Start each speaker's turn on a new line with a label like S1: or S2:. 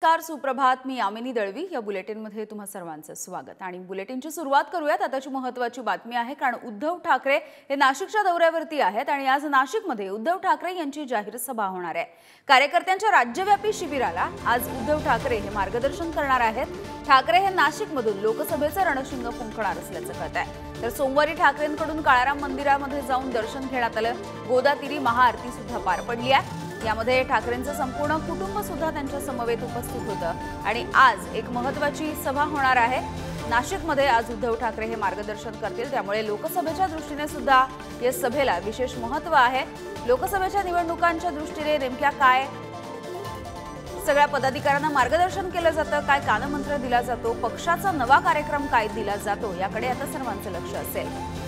S1: नमस्कार, सुप्रभात. मी यामिनी दळवी. या बुलेटिनमध्ये तुम्हा सर्वांचं स्वागत. आणि बुलेटिनची सुरुवात करूयात. आताची महत्त्वाची बातमी आहे, कारण उद्धव ठाकरे हे नाशिकच्या दौऱ्यावरती आहेत आणि आज नाशिकमध्ये उद्धव ठाकरे यांची जाहीर सभा होणार आहे. कार्यकर्त्यांच्या राज्यव्यापी शिबिराला आज उद्धव ठाकरे हे मार्गदर्शन करणार आहेत. ठाकरे हे नाशिकमधून लोकसभेचं रणशिंग फुंकणार असल्याचं कळत आहे. तर सोमवारी ठाकरेंकडून काळाराम मंदिरामध्ये जाऊन दर्शन घेण्यात आलं. गोदातीरी महाआरती सुद्धा पार पडली आहे. यामध्ये ठाकरेंचं संपूर्ण कुटुंब सुद्धा त्यांच्या समवेत उपस्थित होतं आणि आज एक महत्त्वाची सभा होणार आहे. नाशिकमध्ये आज उद्धव ठाकरे हे मार्गदर्शन करतील, त्यामुळे लोकसभेच्या दृष्टीने सुद्धा या सभेला विशेष महत्त्व आहे. लोकसभेच्या निवडणुकांच्या दृष्टीने नेमक्या काय सगळ्या पदाधिकाऱ्यांना मार्गदर्शन केलं जातं, काय कानमंत्र दिला जातो, पक्षाचा नवा कार्यक्रम काय दिला जातो, याकडे आता सर्वांचं लक्ष असेल.